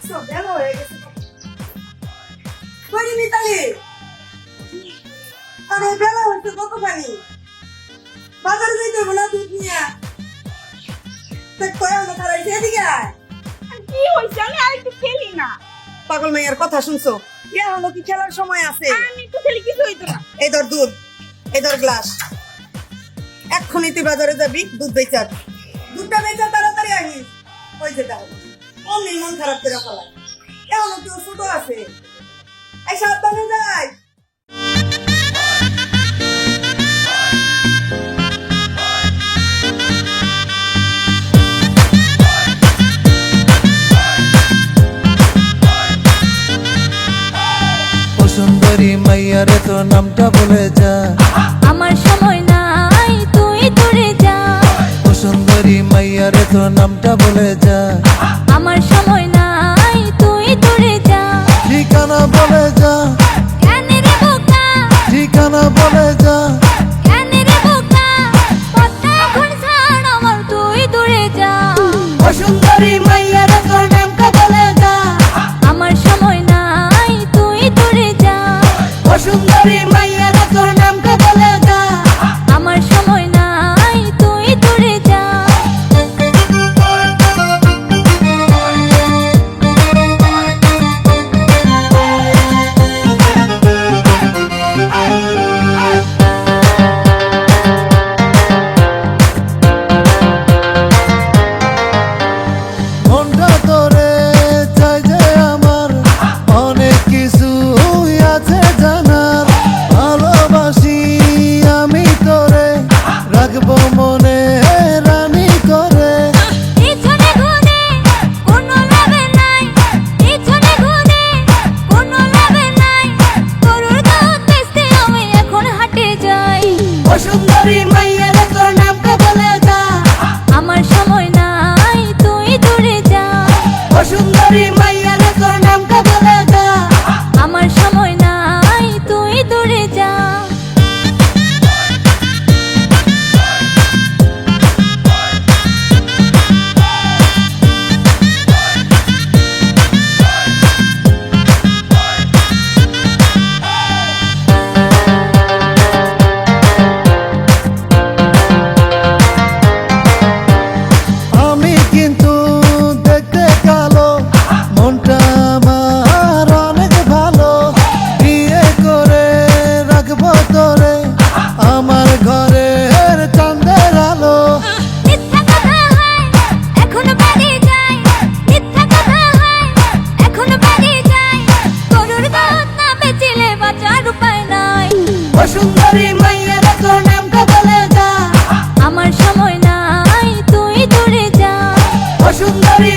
দেখছো বেলা হয়ে গেছে কই মিতালি আরে বেলা হচ্ছে কতখানি বাজারে যাইতে হবে না দুধ নিয়ে দেখ কয়া না তারা এদিকে আয় কি হইছে আমি আরেকটু খেলি না পাগল মেয়ের কথা শুনছো এখনো কি খেলার সময় আছে আমি একটু খেলি কিছু হইতো না এই ধর দুধ এই ধর গ্লাস এক্ষুনি তুই বাজারে যাবি দুধ বেচা দুধটা বেচা তাড়াতাড়ি আনিস ওই যে দাও অমনি মন খারাপ করে ফেলায় এখনো কেউ ছোট আছে এই সাবধানে যাই সুন্দরী মাইয়ারে তো নামটা বলে যা আমার সময় নাই তুই দূরে যা ও সুন্দরী মাইয়ারে তো নামটা বলে যা আমার সময় নাই তুই দূরে যা ঠিকানা বলে যা কেন রে বোকা ঠিকানা বলে যা কেন রে বোকা পথটা এখন ছাড় আমার তুই দূরে যা ও সুন্দরী মাইয়ারে তো নামটা বলে যা আমার সময় নাই তুই দূরে যা ও সুন্দরী মাইয়ারে তো নামটা বলে যা আমার সময় নাই তুই দূরে যা মনটা তোরে চাই যে আমার অনেক কিছু আছে জানার ভালোবাসি আমি তোরে রাখবো মনে রানী করে পিছনে ঘুরে কোনো লাভে নাই পিছনে ঘুরে কোনো লাভে নাই গরুর দুধ বেচতে আমি এখন হাটে যাই ও সুন্দরী মাইয়ারে তোর নামটা বলে যা আমার সময় নাই তুই দূরে যা ও সুন্দরী মাইয়ারে তোর নামটা বলে যা আমার সময় নাই তুই দূরে যা আমি কিন্তু দেখতে কালো মনটা আমার অনেক ভালো বিয়ে করে রাখবো তোরে আমার ঘরের চাঁদের আলো মিথ্যা কথা হয় এখন বাড়ি যাই মিথ্যা কথা হয় এখন বাড়ি যাই গরুর দুধ না বেচিলে বাঁচার উপায় নাই ও সুন্দরী মাইয়ারে তোর নামটা বলে যা আমার সময় নাই তুই দূরে যা ও সুন্দরী